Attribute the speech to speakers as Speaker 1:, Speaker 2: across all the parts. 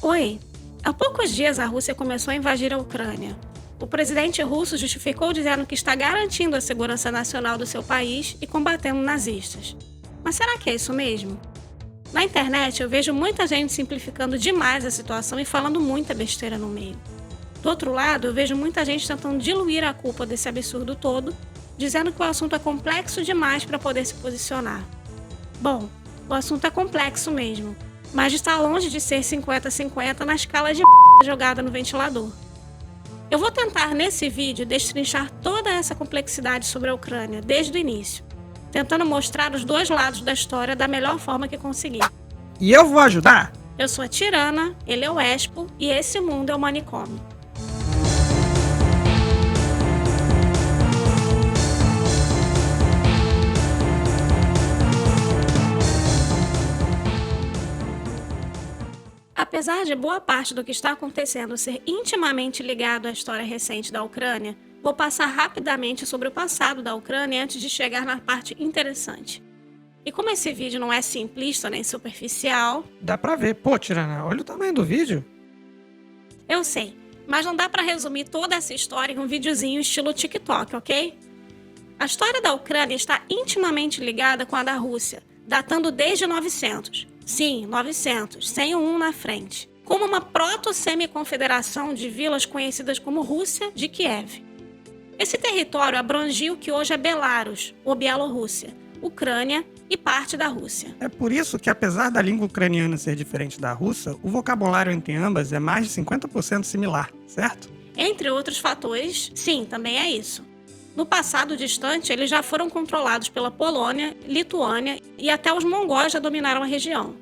Speaker 1: Oi! Há poucos dias a Rússia começou a invadir a Ucrânia. O presidente russo justificou dizendo que está garantindo a segurança nacional do seu país e combatendo nazistas. Mas será que é isso mesmo? Na internet eu vejo muita gente simplificando demais a situação e falando muita besteira no meio. Do outro lado, eu vejo muita gente tentando diluir a culpa desse absurdo todo, dizendo que o assunto é complexo demais para poder se posicionar. Bom, o assunto é complexo mesmo, mas está longe de ser 50-50 na escala de jogada no ventilador. Eu vou tentar nesse vídeo destrinchar toda essa complexidade sobre a Ucrânia desde o início, tentando mostrar os dois lados da história da melhor forma que conseguir.
Speaker 2: E eu vou ajudar?
Speaker 1: Eu sou a Tirana, ele é o Expo e esse mundo é o Manicômio. Apesar de boa parte do que está acontecendo ser intimamente ligado à história recente da Ucrânia, vou passar rapidamente sobre o passado da Ucrânia antes de chegar na parte interessante. E como esse vídeo não é simplista nem superficial...
Speaker 2: Dá pra ver. Pô, Tirana, olha o tamanho do vídeo.
Speaker 1: Eu sei, mas não dá pra resumir toda essa história em um videozinho estilo TikTok, ok? A história da Ucrânia está intimamente ligada com a da Rússia, datando desde 900. Sim, 900, sem o 1 na frente. Como uma proto-semi-confederação de vilas conhecidas como Rússia de Kiev. Esse território abrangia o que hoje é Belarus, ou Bielorrússia, Ucrânia e parte da Rússia.
Speaker 2: É por isso que, apesar da língua ucraniana ser diferente da russa, o vocabulário entre ambas é mais de 50% similar, certo?
Speaker 1: Entre outros fatores, sim, também é isso. No passado distante, eles já foram controlados pela Polônia, Lituânia e até os mongóis já dominaram a região.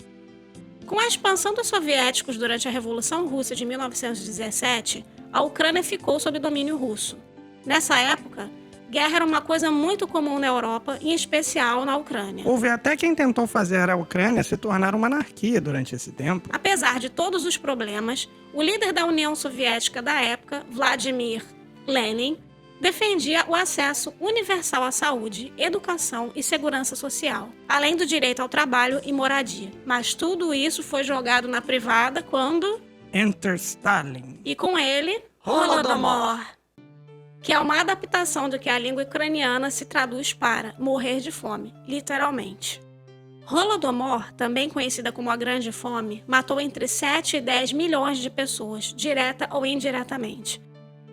Speaker 1: Com a expansão dos soviéticos durante a Revolução Russa de 1917, a Ucrânia ficou sob domínio russo. Nessa época, guerra era uma coisa muito comum na Europa, em especial na Ucrânia.
Speaker 2: Houve até quem tentou fazer a Ucrânia se tornar uma anarquia durante esse tempo.
Speaker 1: Apesar de todos os problemas, o líder da União Soviética da época, Vladimir Lenin, defendia o acesso universal à saúde, educação e segurança social, além do direito ao trabalho e moradia. Mas tudo isso foi jogado na privada quando...
Speaker 2: Enter Stalin.
Speaker 1: E com ele, Holodomor, que é uma adaptação do que a língua ucraniana se traduz para morrer de fome, literalmente. Holodomor, também conhecida como a Grande Fome, matou entre 7 e 10 milhões de pessoas, direta ou indiretamente.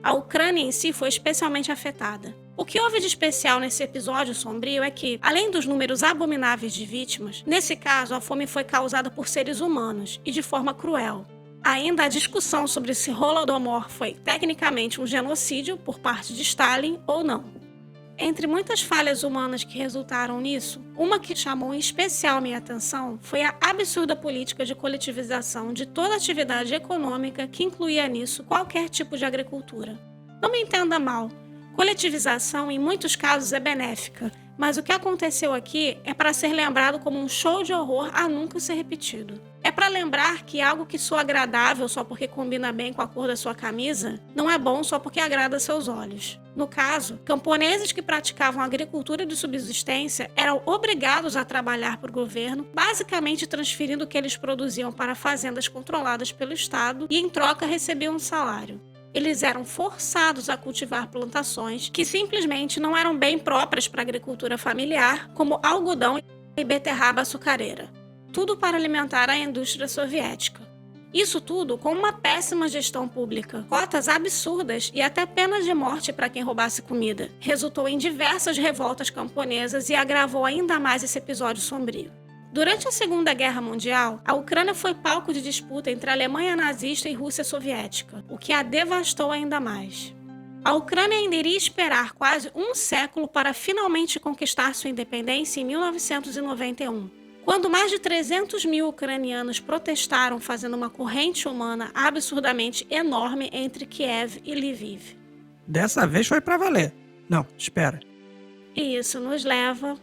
Speaker 1: A Ucrânia em si foi especialmente afetada. O que houve de especial nesse episódio sombrio é que, além dos números abomináveis de vítimas, nesse caso a fome foi causada por seres humanos e de forma cruel. Ainda a discussão sobre se Holodomor foi tecnicamente um genocídio por parte de Stalin ou não. Entre muitas falhas humanas que resultaram nisso, uma que chamou em especial minha atenção foi a absurda política de coletivização de toda atividade econômica que incluía nisso qualquer tipo de agricultura. Não me entenda mal, coletivização em muitos casos é benéfica, mas o que aconteceu aqui é para ser lembrado como um show de horror a nunca ser repetido. É para lembrar que algo que soa agradável só porque combina bem com a cor da sua camisa, não é bom só porque agrada seus olhos. No caso, camponeses que praticavam agricultura de subsistência eram obrigados a trabalhar para o governo, basicamente transferindo o que eles produziam para fazendas controladas pelo Estado e em troca recebiam um salário. Eles eram forçados a cultivar plantações que simplesmente não eram bem próprias para a agricultura familiar, como algodão e beterraba açucareira. Tudo para alimentar a indústria soviética. Isso tudo com uma péssima gestão pública, cotas absurdas e até penas de morte para quem roubasse comida. Resultou em diversas revoltas camponesas e agravou ainda mais esse episódio sombrio. Durante a Segunda Guerra Mundial, a Ucrânia foi palco de disputa entre a Alemanha nazista e Rússia soviética, o que a devastou ainda mais. A Ucrânia ainda iria esperar quase um século para finalmente conquistar sua independência em 1991. Quando mais de 300 mil ucranianos protestaram fazendo uma corrente humana absurdamente enorme entre Kiev e Lviv.
Speaker 2: Dessa vez foi pra valer. Não, espera.
Speaker 1: E isso nos leva...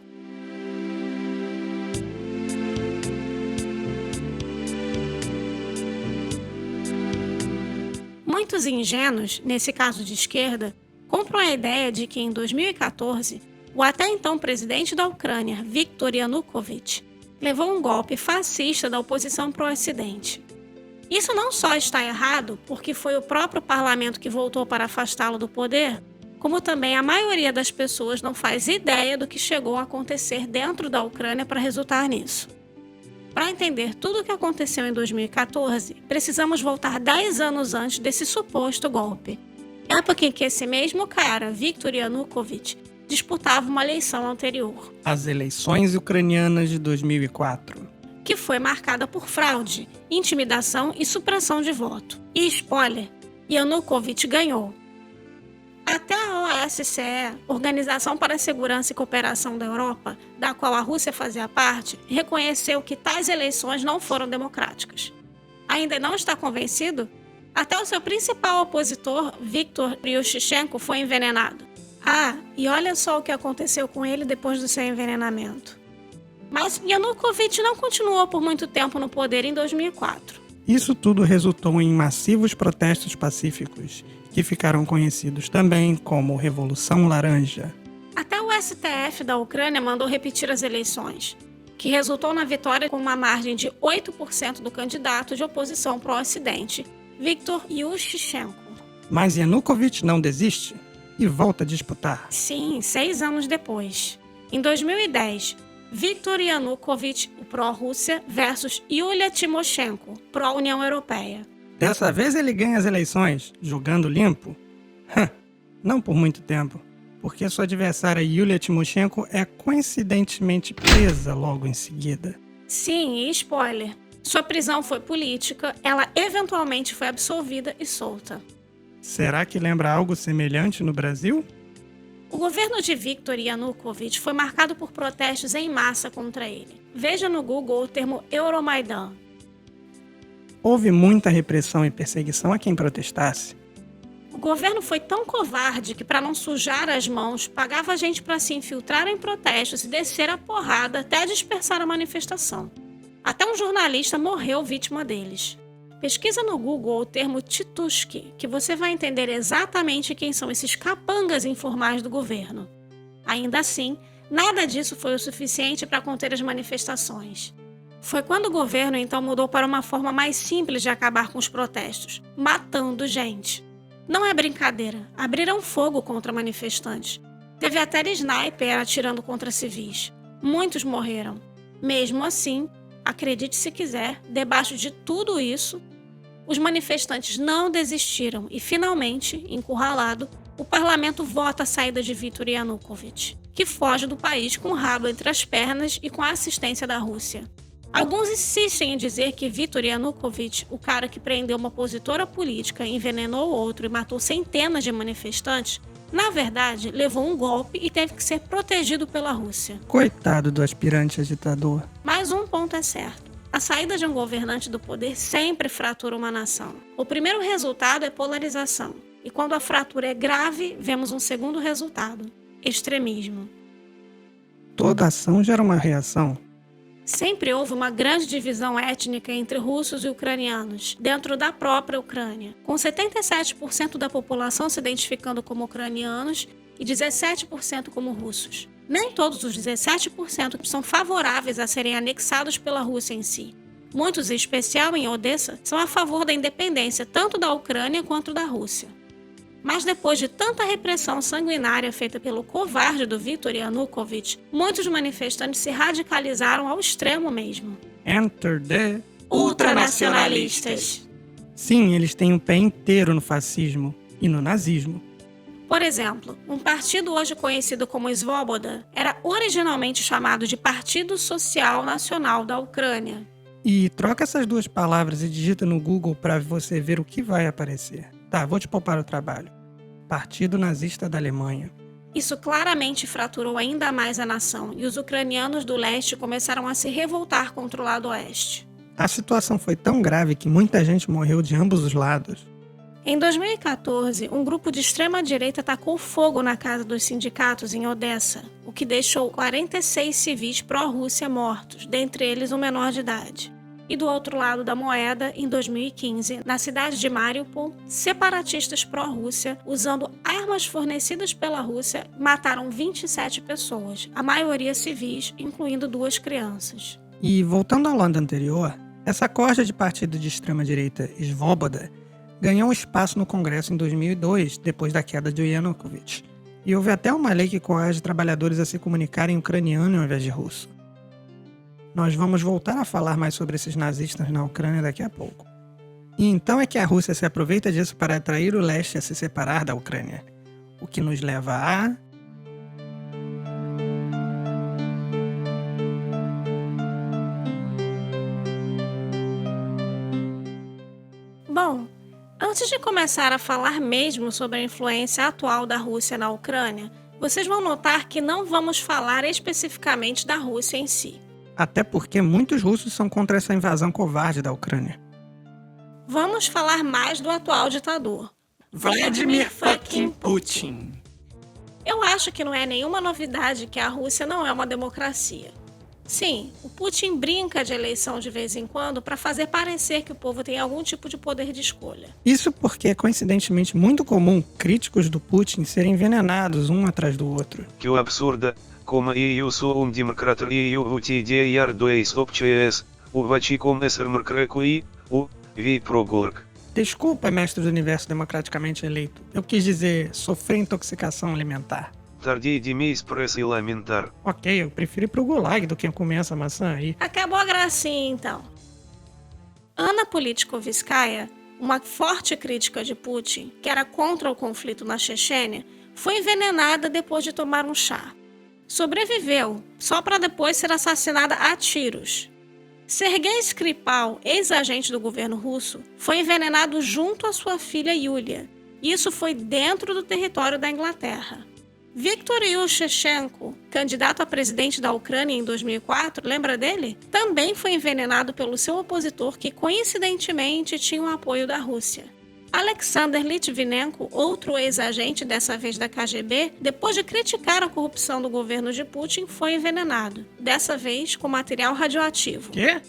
Speaker 1: Muitos ingênuos, nesse caso de esquerda, compram a ideia de que em 2014, o até então presidente da Ucrânia, Viktor Yanukovych, levou um golpe fascista da oposição pró-Ocidente. Isso não só está errado, porque foi o próprio parlamento que voltou para afastá-lo do poder, como também a maioria das pessoas não faz ideia do que chegou a acontecer dentro da Ucrânia para resultar nisso. Para entender tudo o que aconteceu em 2014, precisamos voltar 10 anos antes desse suposto golpe. Época em que esse mesmo cara, Viktor Yanukovych, disputava uma eleição anterior.
Speaker 2: As eleições ucranianas de 2004.
Speaker 1: Que foi marcada por fraude, intimidação e supressão de voto. E spoiler, Yanukovych ganhou. Até a OSCE, Organização para a Segurança e Cooperação da Europa, da qual a Rússia fazia parte, reconheceu que tais eleições não foram democráticas. Ainda não está convencido? Até o seu principal opositor, Viktor Yushchenko, foi envenenado. Ah, e olha só o que aconteceu com ele depois do seu envenenamento. Mas Yanukovych não continuou por muito tempo no poder em 2004.
Speaker 2: Isso tudo resultou em massivos protestos pacíficos, que ficaram conhecidos também como Revolução Laranja.
Speaker 1: Até o STF da Ucrânia mandou repetir as eleições, que resultou na vitória com uma margem de 8% do candidato de oposição pro Ocidente, Viktor Yushchenko.
Speaker 2: Mas Yanukovych não desiste e volta a disputar.
Speaker 1: Sim, 6 anos depois. Em 2010, Viktor Yanukovych, o pró-Rússia, versus Yulia Tymoshenko, pró-União Europeia.
Speaker 2: Dessa vez ele ganha as eleições, jogando limpo? Não por muito tempo, porque sua adversária Yulia Tymoshenko é coincidentemente presa logo em seguida.
Speaker 1: Sim, e spoiler, sua prisão foi política, ela eventualmente foi absolvida e solta.
Speaker 2: Será que lembra algo semelhante no Brasil?
Speaker 1: O governo de Viktor Yanukovych foi marcado por protestos em massa contra ele. Veja no Google o termo Euromaidan.
Speaker 2: Houve muita repressão e perseguição a quem protestasse.
Speaker 1: O governo foi tão covarde que, para não sujar as mãos, pagava gente para se infiltrar em protestos e descer a porrada até dispersar a manifestação. Até um jornalista morreu vítima deles. Pesquisa no Google o termo Titushky, que você vai entender exatamente quem são esses capangas informais do governo. Ainda assim, nada disso foi o suficiente para conter as manifestações. Foi quando o governo então mudou para uma forma mais simples de acabar com os protestos, matando gente. Não é brincadeira, abriram fogo contra manifestantes. Teve até sniper atirando contra civis. Muitos morreram. Mesmo assim, acredite se quiser, debaixo de tudo isso, os manifestantes não desistiram e, finalmente, encurralado, o parlamento vota a saída de Viktor Yanukovych, que foge do país com o rabo entre as pernas e com a assistência da Rússia. Alguns insistem em dizer que Viktor Yanukovych, o cara que prendeu uma opositora política, envenenou outro e matou centenas de manifestantes, na verdade, levou um golpe e teve que ser protegido pela Rússia.
Speaker 2: Coitado do aspirante a ditador.
Speaker 1: Mas um ponto é certo. A saída de um governante do poder sempre fratura uma nação. O primeiro resultado é polarização. E quando a fratura é grave, vemos um segundo resultado: extremismo.
Speaker 2: Toda ação gera uma reação.
Speaker 1: Sempre houve uma grande divisão étnica entre russos e ucranianos, dentro da própria Ucrânia, com 77% da população se identificando como ucranianos e 17% como russos. Nem todos os 17% são favoráveis a serem anexados pela Rússia em si. Muitos, em especial em Odessa, são a favor da independência tanto da Ucrânia quanto da Rússia. Mas depois de tanta repressão sanguinária feita pelo covarde do Viktor Yanukovych, muitos manifestantes se radicalizaram ao extremo mesmo.
Speaker 2: Enter the
Speaker 1: Ultranacionalistas.
Speaker 2: Sim, eles têm um pé inteiro no fascismo e no nazismo.
Speaker 1: Por exemplo, um partido hoje conhecido como Svoboda era originalmente chamado de Partido Social Nacional da Ucrânia.
Speaker 2: E troca essas duas palavras e digita no Google para você ver o que vai aparecer. Tá, vou te poupar o trabalho. Partido Nazista da Alemanha.
Speaker 1: Isso claramente fraturou ainda mais a nação e os ucranianos do leste começaram a se revoltar contra o lado oeste.
Speaker 2: A situação foi tão grave que muita gente morreu de ambos os lados.
Speaker 1: Em 2014, um grupo de extrema-direita tacou fogo na casa dos sindicatos em Odessa, o que deixou 46 civis pró-Rússia mortos, dentre eles um menor de idade. E do outro lado da moeda, em 2015, na cidade de Mariupol, separatistas pró-Rússia, usando armas fornecidas pela Rússia, mataram 27 pessoas, a maioria civis, incluindo 2 crianças.
Speaker 2: E voltando ao lado anterior, Essa corja de partido de extrema-direita Svoboda ganhou espaço no Congresso em 2002, depois da queda de Yanukovych. E houve até uma lei que coage trabalhadores a se comunicarem em ucraniano ao invés de russo. Nós vamos voltar a falar mais sobre esses nazistas na Ucrânia daqui a pouco. E então é que a Rússia se aproveita disso para atrair o leste a se separar da Ucrânia. O que nos leva a...
Speaker 1: Bom, antes de começar a falar mesmo sobre a influência atual da Rússia na Ucrânia, vocês vão notar que não vamos falar especificamente da Rússia em si.
Speaker 2: Até porque muitos russos são contra essa invasão covarde da Ucrânia.
Speaker 1: Vamos falar mais do atual ditador,
Speaker 2: Vladimir fucking Putin.
Speaker 1: Eu acho que não é nenhuma novidade que a Rússia não é uma democracia. Sim, o Putin brinca de eleição de vez em quando para fazer parecer que o povo tem algum tipo de poder de escolha.
Speaker 2: Isso porque é coincidentemente muito comum críticos do Putin serem envenenados um atrás do outro.
Speaker 3: Que absurda, como eu sou democrata e eu vou te dar dois opções, o Vatican e o Viprogorg.
Speaker 2: Desculpa, mestre do universo democraticamente eleito. Eu quis dizer sofrer intoxicação alimentar.
Speaker 3: Tardei demais para se lamentar.
Speaker 2: Ok, eu prefiro ir pro gulag do que comer essa maçã aí.
Speaker 1: Acabou a gracinha, então. Anna Politkovskaya, uma forte crítica de Putin, que era contra o conflito na Chechênia, foi envenenada depois de tomar um chá. Sobreviveu, só para depois ser assassinada a tiros. Sergei Skripal, ex-agente do governo russo, foi envenenado junto à sua filha Yulia. Isso foi dentro do território da Inglaterra. Viktor Yushchenko, candidato a presidente da Ucrânia em 2004, lembra dele? Também foi envenenado pelo seu opositor que, coincidentemente, tinha o apoio da Rússia. Alexander Litvinenko, outro ex-agente, dessa vez da KGB, depois de criticar a corrupção do governo de Putin, foi envenenado, dessa vez com material radioativo.
Speaker 2: Quê?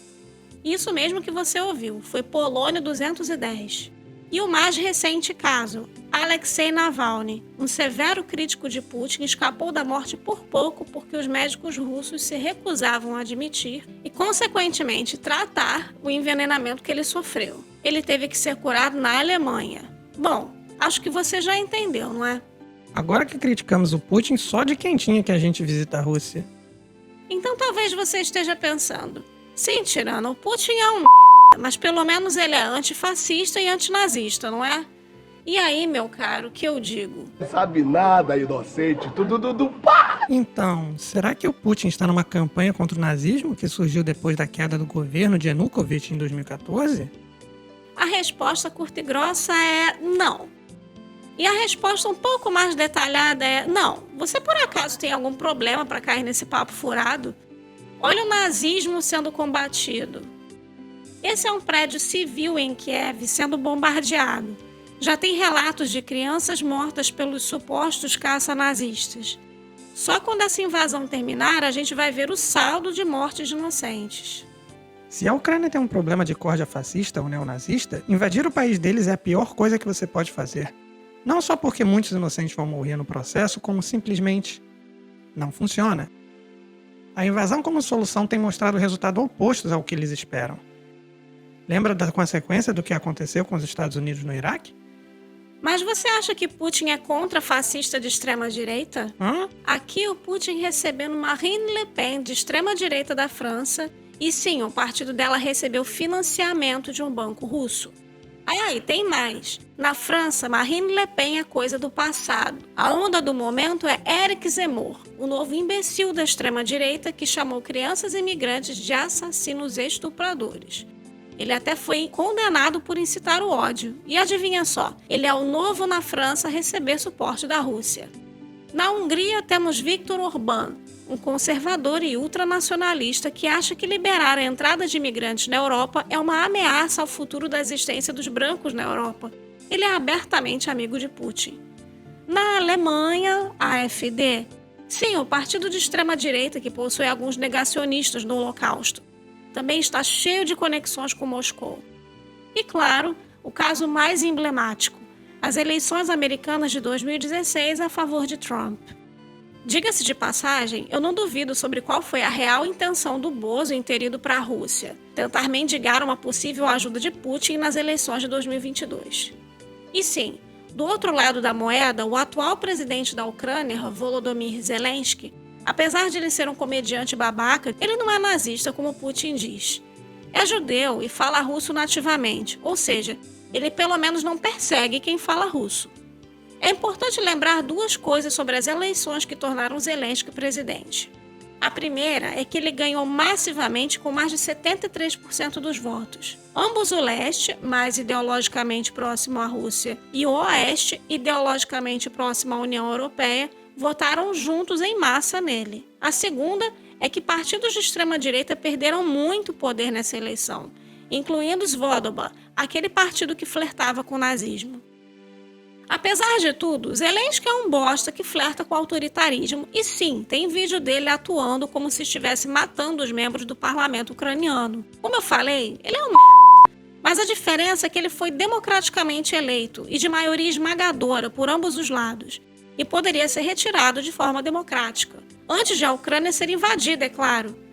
Speaker 1: Isso mesmo que você ouviu, foi polônio 210. E o mais recente caso, Alexei Navalny, um severo crítico de Putin, escapou da morte por pouco porque os médicos russos se recusavam a admitir e, consequentemente, tratar o envenenamento que ele sofreu. Ele teve que ser curado na Alemanha. Bom, acho que você já entendeu, não é?
Speaker 2: Agora que criticamos o Putin, só de quentinha que a gente visita a Rússia.
Speaker 1: Então talvez você esteja pensando, sim, tirando, o Putin é um mas pelo menos ele é antifascista e antinazista, não é? E aí, meu caro, o que eu digo?
Speaker 4: Não sabe nada, inocente, tudo pá!
Speaker 2: Então, será que o Putin está numa campanha contra o nazismo que surgiu depois da queda do governo de Yanukovych em 2014?
Speaker 1: A resposta curta e grossa é não. E a resposta um pouco mais detalhada é não. Você por acaso tem algum problema para cair nesse papo furado? Olha o nazismo sendo combatido. Esse é um prédio civil em Kiev sendo bombardeado. Já tem relatos de crianças mortas pelos supostos caça-nazistas. Só quando essa invasão terminar, a gente vai ver o saldo de mortes inocentes.
Speaker 2: Se a Ucrânia tem um problema de corja fascista ou neonazista, invadir o país deles é a pior coisa que você pode fazer. Não só porque muitos inocentes vão morrer no processo, como simplesmente não funciona. A invasão como solução tem mostrado resultados opostos ao que eles esperam. Lembra da consequência do que aconteceu com os Estados Unidos no Iraque?
Speaker 1: Mas você acha que Putin é contra-fascista de extrema-direita? Aqui o Putin recebendo Marine Le Pen, de extrema-direita da França, e sim, o partido dela recebeu financiamento de um banco russo. Aí, tem mais. Na França, Marine Le Pen é coisa do passado. A onda do momento é Éric Zemmour, o novo imbecil da extrema-direita que chamou crianças imigrantes de assassinos estupradores. Ele até foi condenado por incitar o ódio. E adivinha só, ele é o novo na França a receber suporte da Rússia. Na Hungria temos Viktor Orbán, um conservador e ultranacionalista que acha que liberar a entrada de imigrantes na Europa é uma ameaça ao futuro da existência dos brancos na Europa. Ele é abertamente amigo de Putin. Na Alemanha, a AfD, sim, o partido de extrema-direita que possui alguns negacionistas do Holocausto, também está cheio de conexões com Moscou. E claro, o caso mais emblemático, as eleições americanas de 2016 a favor de Trump. Diga-se de passagem, eu não duvido sobre qual foi a real intenção do Bozo em ter ido para a Rússia, tentar mendigar uma possível ajuda de Putin nas eleições de 2022. E sim, do outro lado da moeda, o atual presidente da Ucrânia, Volodymyr Zelensky, apesar de ele ser um comediante babaca, ele não é nazista como Putin diz. É judeu e fala russo nativamente, ou seja, ele pelo menos não persegue quem fala russo. É importante lembrar duas coisas sobre as eleições que tornaram Zelensky presidente. A primeira é que ele ganhou massivamente com mais de 73% dos votos. Ambos o leste, mais ideologicamente próximo à Rússia, e o oeste, ideologicamente próximo à União Europeia, votaram juntos em massa nele. A segunda é que partidos de extrema-direita perderam muito poder nessa eleição, incluindo Svoboda, aquele partido que flertava com o nazismo. Apesar de tudo, Zelensky é um bosta que flerta com o autoritarismo e sim, tem vídeo dele atuando como se estivesse matando os membros do parlamento ucraniano. Como eu falei, ele é um merda. Mas a diferença é que ele foi democraticamente eleito e de maioria esmagadora por ambos os lados e poderia ser retirado de forma democrática, antes de a Ucrânia ser invadida, é claro.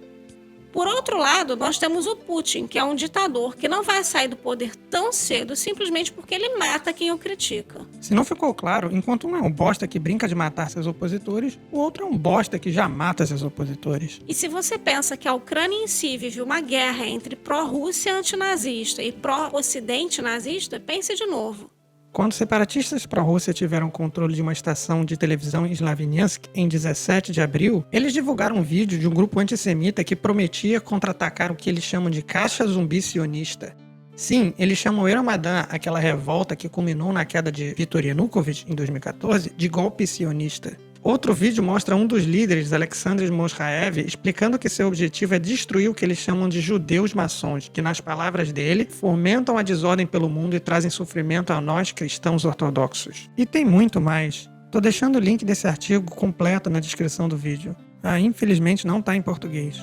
Speaker 1: Por outro lado, nós temos o Putin, que é um ditador que não vai sair do poder tão cedo simplesmente porque ele mata quem o critica.
Speaker 2: Se não ficou claro, enquanto um é um bosta que brinca de matar seus opositores, o outro é um bosta que já mata seus opositores.
Speaker 1: E se você pensa que a Ucrânia em si vive uma guerra entre pró-Rússia antinazista e pró-Ocidente nazista, pense de novo.
Speaker 2: Quando separatistas pró-Rússia tiveram controle de uma estação de televisão em Slaviansk em 17 de abril, eles divulgaram um vídeo de um grupo antissemita que prometia contra-atacar o que eles chamam de caixa zumbi sionista. Sim, eles chamam o Euromaidan, aquela revolta que culminou na queda de Viktor Yanukovych em 2014, de golpe sionista. Outro vídeo mostra um dos líderes, Alexander Moshaev, explicando que seu objetivo é destruir o que eles chamam de judeus maçons, que, nas palavras dele, fomentam a desordem pelo mundo e trazem sofrimento a nós cristãos ortodoxos. E tem muito mais. Tô deixando o link desse artigo completo na descrição do vídeo. Infelizmente não tá em português.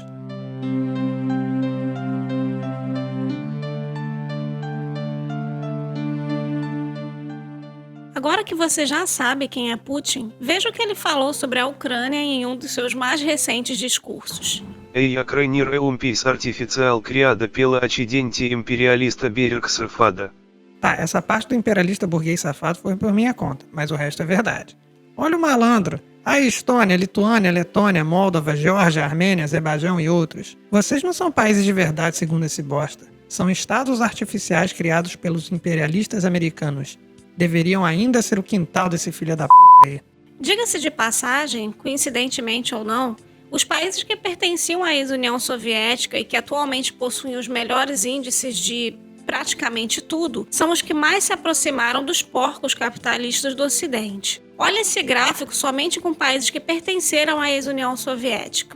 Speaker 1: Agora que você já sabe quem é Putin, veja o que ele falou sobre a Ucrânia em um dos seus mais recentes discursos.
Speaker 3: Я крайнир умпис артифициал criada pela acidente imperialista Берег Сарфада.
Speaker 2: Tá, essa parte do imperialista burguês safado foi por minha conta, mas o resto é verdade. Olha o malandro! A Estônia, Lituânia, Letônia, Moldova, Geórgia, Armênia, Azerbaijão e outros. Vocês não são países de verdade segundo esse bosta. São estados artificiais criados pelos imperialistas americanos. Deveriam ainda ser o quintal desse filho da p*** aí.
Speaker 1: Diga-se de passagem, coincidentemente ou não, os países que pertenciam à ex-União Soviética e que atualmente possuem os melhores índices de praticamente tudo, são os que mais se aproximaram dos porcos capitalistas do Ocidente. Olha esse gráfico somente com países que pertenceram à ex-União Soviética.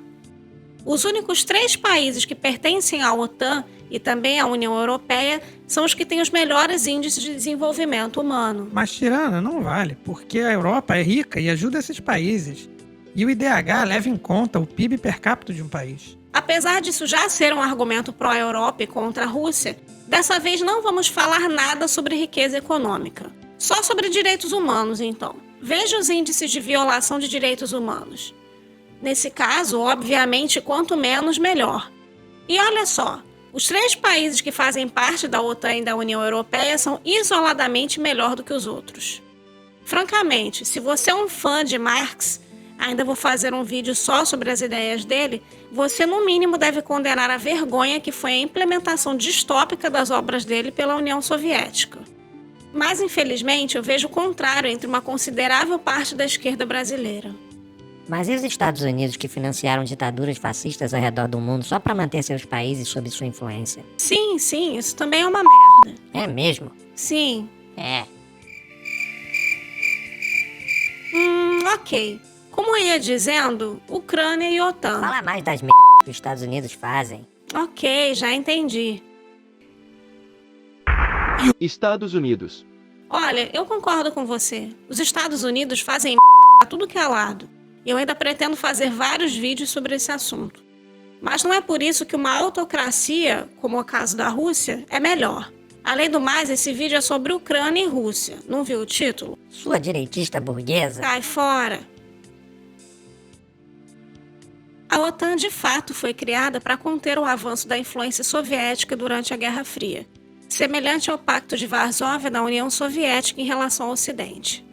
Speaker 1: Os únicos 3 países que pertencem à OTAN e também à União Europeia são os que têm os melhores índices de desenvolvimento humano.
Speaker 2: Mas, Tirana, não vale, porque a Europa é rica e ajuda esses países. E o IDH leva em conta o PIB per capita de um país.
Speaker 1: Apesar disso já ser um argumento pró-Europa e contra a Rússia, dessa vez não vamos falar nada sobre riqueza econômica. Só sobre direitos humanos, então. Veja os índices de violação de direitos humanos. Nesse caso, obviamente, quanto menos, melhor. E olha só, os 3 países que fazem parte da OTAN e da União Europeia são isoladamente melhor do que os outros. Francamente, se você é um fã de Marx, ainda vou fazer um vídeo só sobre as ideias dele, você no mínimo deve condenar a vergonha que foi a implementação distópica das obras dele pela União Soviética. Mas, infelizmente, eu vejo o contrário entre uma considerável parte da esquerda brasileira.
Speaker 5: Mas e os Estados Unidos que financiaram ditaduras fascistas ao redor do mundo só para manter seus países sob sua influência?
Speaker 1: Sim, isso também é uma merda.
Speaker 5: É mesmo?
Speaker 1: Sim.
Speaker 5: É.
Speaker 1: Ok. Como eu ia dizendo, Ucrânia e OTAN.
Speaker 5: Fala mais das merdas que os Estados Unidos fazem.
Speaker 1: Ok, já entendi.
Speaker 6: Estados Unidos.
Speaker 1: Olha, eu concordo com você. Os Estados Unidos fazem a tudo que é lado. E eu ainda pretendo fazer vários vídeos sobre esse assunto. Mas não é por isso que uma autocracia, como o caso da Rússia, é melhor. Além do mais, esse vídeo é sobre Ucrânia e Rússia. Não viu o título?
Speaker 5: Sua direitista burguesa?
Speaker 1: Cai fora. A OTAN, de fato, foi criada para conter o avanço da influência soviética durante a Guerra Fria, semelhante ao Pacto de Varsóvia da União Soviética em relação ao Ocidente.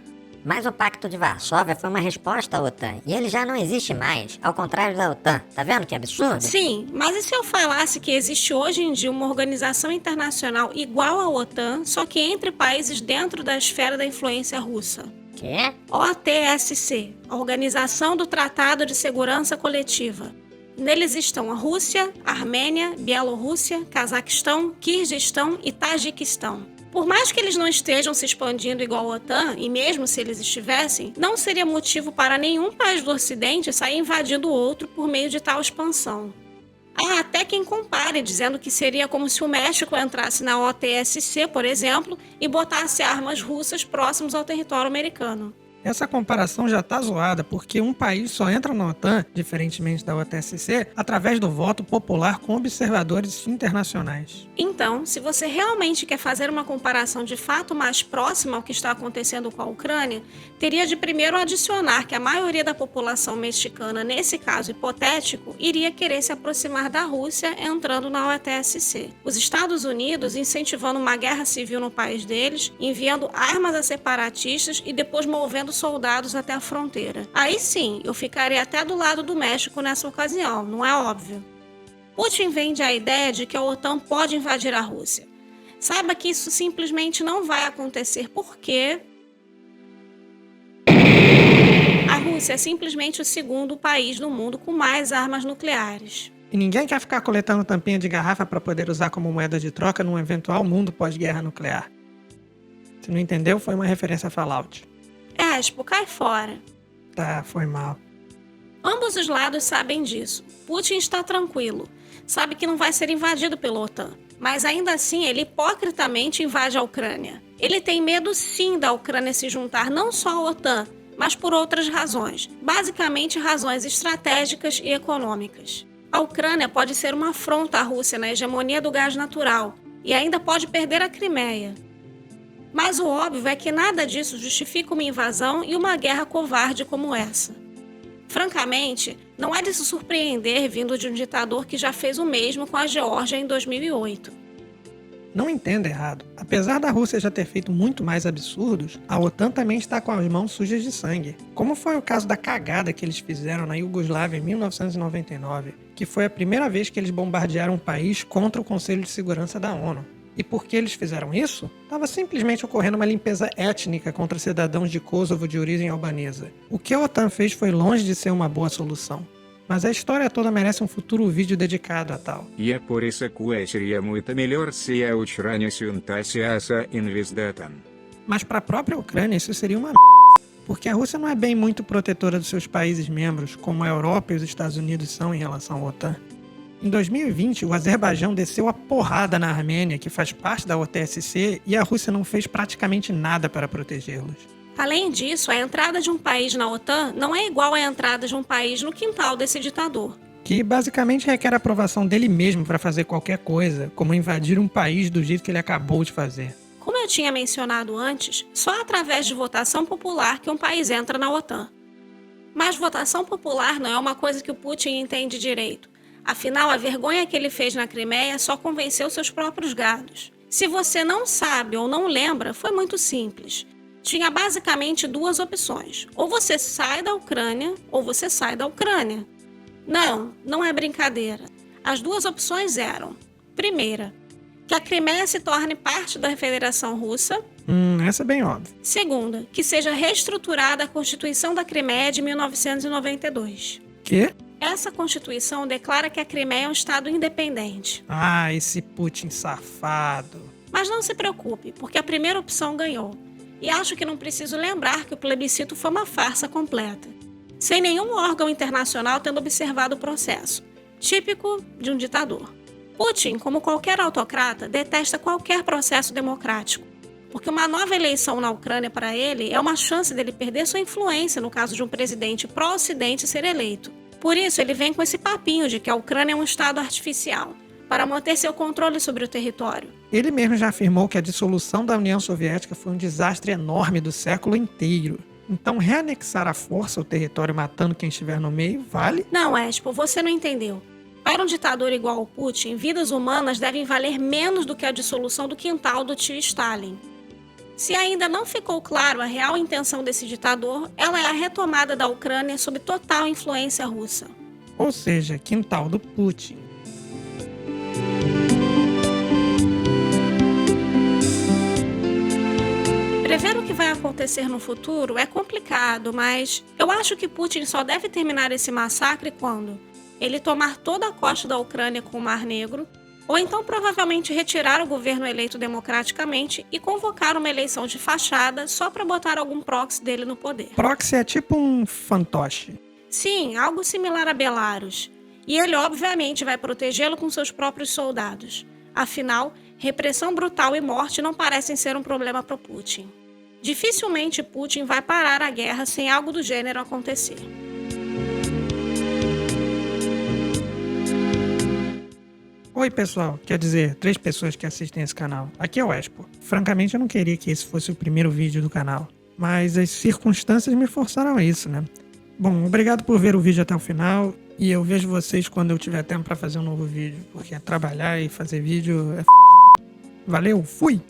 Speaker 5: Mas o Pacto de Varsóvia foi uma resposta à OTAN, e ele já não existe mais, ao contrário da OTAN. Tá vendo que absurdo?
Speaker 1: Sim, mas e se eu falasse que existe hoje em dia uma organização internacional igual à OTAN, só que entre países dentro da esfera da influência russa?
Speaker 5: Quê?
Speaker 1: OTSC, Organização do Tratado de Segurança Coletiva. Neles estão a Rússia, a Armênia, Bielorrússia, Cazaquistão, Quirguistão e Tajiquistão. Por mais que eles não estejam se expandindo igual a OTAN, e mesmo se eles estivessem, não seria motivo para nenhum país do Ocidente sair invadindo o outro por meio de tal expansão. Há até quem compare, dizendo que seria como se o México entrasse na OTSC, por exemplo, e botasse armas russas próximos ao território americano.
Speaker 2: Essa comparação já tá zoada, porque um país só entra na OTAN, diferentemente da OTSC, através do voto popular com observadores internacionais.
Speaker 1: Então, se você realmente quer fazer uma comparação de fato mais próxima ao que está acontecendo com a Ucrânia, teria de primeiro adicionar que a maioria da população mexicana, nesse caso hipotético, iria querer se aproximar da Rússia entrando na OTSC. Os Estados Unidos incentivando uma guerra civil no país deles, enviando armas a separatistas e depois movendo soldados até a fronteira. Aí sim, eu ficaria até do lado do México nessa ocasião, não é óbvio? Putin vende a ideia de que a OTAN pode invadir a Rússia. Saiba que isso simplesmente não vai acontecer porque a Rússia é simplesmente o segundo país no mundo com mais armas nucleares.
Speaker 2: E ninguém quer ficar coletando tampinha de garrafa para poder usar como moeda de troca num eventual mundo pós-guerra nuclear. Se não entendeu, foi uma referência a Fallout.
Speaker 1: Expo, cai fora.
Speaker 2: Tá, foi mal.
Speaker 1: Ambos os lados sabem disso. Putin está tranquilo. Sabe que não vai ser invadido pela OTAN. Mas ainda assim, ele hipocritamente invade a Ucrânia. Ele tem medo sim da Ucrânia se juntar não só à OTAN, mas por outras razões. Basicamente razões estratégicas e econômicas. A Ucrânia pode ser uma afronta à Rússia na hegemonia do gás natural e ainda pode perder a Crimeia. Mas o óbvio é que nada disso justifica uma invasão e uma guerra covarde como essa. Francamente, não é de se surpreender vindo de um ditador que já fez o mesmo com a Geórgia em 2008.
Speaker 2: Não entenda errado. Apesar da Rússia já ter feito muito mais absurdos, a OTAN também está com as mãos sujas de sangue. Como foi o caso da cagada que eles fizeram na Iugoslávia em 1999, que foi a primeira vez que eles bombardearam um país contra o Conselho de Segurança da ONU. E por que eles fizeram isso? Estava simplesmente ocorrendo uma limpeza étnica contra cidadãos de Kosovo de origem albanesa. O que a OTAN fez foi longe de ser uma boa solução. Mas a história toda merece um futuro vídeo dedicado a tal.
Speaker 7: E é por isso que seria muito melhor se a Ucrânia se juntasse a essa investigação.
Speaker 2: Mas para a própria Ucrânia isso seria uma porque a Rússia não é bem muito protetora dos seus países membros, como a Europa e os Estados Unidos são em relação à OTAN. Em 2020, o Azerbaijão desceu a porrada na Armênia, que faz parte da OTSC, e a Rússia não fez praticamente nada para protegê-los.
Speaker 1: Além disso, a entrada de um país na OTAN não é igual à entrada de um país no quintal desse ditador.
Speaker 2: Que basicamente requer a aprovação dele mesmo para fazer qualquer coisa, como invadir um país do jeito que ele acabou de fazer.
Speaker 1: Como eu tinha mencionado antes, só através de votação popular que um país entra na OTAN. Mas votação popular não é uma coisa que o Putin entende direito. Afinal, a vergonha que ele fez na Crimeia só convenceu seus próprios gados. Se você não sabe ou não lembra, foi muito simples. Tinha basicamente duas opções. Ou você sai da Ucrânia, ou você sai da Ucrânia. Não, não é brincadeira. As duas opções eram: primeira, que a Crimeia se torne parte da Federação Russa.
Speaker 2: Essa é bem óbvia.
Speaker 1: Segunda, que seja reestruturada a Constituição da Crimeia de 1992.
Speaker 2: Quê?
Speaker 1: Essa Constituição declara que a Crimeia é um Estado independente.
Speaker 2: Ah, esse Putin safado.
Speaker 1: Mas não se preocupe, porque a primeira opção ganhou. E acho que não preciso lembrar que o plebiscito foi uma farsa completa, sem nenhum órgão internacional tendo observado o processo, típico de um ditador. Putin, como qualquer autocrata, detesta qualquer processo democrático, porque uma nova eleição na Ucrânia para ele é uma chance dele perder sua influência no caso de um presidente pró-Ocidente ser eleito. Por isso, ele vem com esse papinho de que a Ucrânia é um estado artificial, para manter seu controle sobre o território.
Speaker 2: Ele mesmo já afirmou que a dissolução da União Soviética foi um desastre enorme do século inteiro. Então reanexar à força o território matando quem estiver no meio vale?
Speaker 1: Não, Expo, você não entendeu. Para um ditador igual ao Putin, vidas humanas devem valer menos do que a dissolução do quintal do tio Stalin. Se ainda não ficou claro a real intenção desse ditador, ela é a retomada da Ucrânia sob total influência russa.
Speaker 2: Ou seja, quintal do Putin.
Speaker 1: Prever o que vai acontecer no futuro é complicado, mas eu acho que Putin só deve terminar esse massacre quando ele tomar toda a costa da Ucrânia com o Mar Negro, ou então provavelmente retirar o governo eleito democraticamente e convocar uma eleição de fachada só para botar algum proxy dele no poder.
Speaker 2: Proxy é tipo um fantoche.
Speaker 1: Sim, algo similar a Belarus. E ele obviamente vai protegê-lo com seus próprios soldados. Afinal, repressão brutal e morte não parecem ser um problema para Putin. Dificilmente Putin vai parar a guerra sem algo do gênero acontecer.
Speaker 2: Oi pessoal, quer dizer, 3 pessoas que assistem esse canal. Aqui é o Expo. Francamente eu não queria que esse fosse o primeiro vídeo do canal, mas as circunstâncias me forçaram a isso, né? Bom, obrigado por ver o vídeo até o final, e eu vejo vocês quando eu tiver tempo pra fazer um novo vídeo, porque trabalhar e fazer vídeo é foda. Valeu, fui!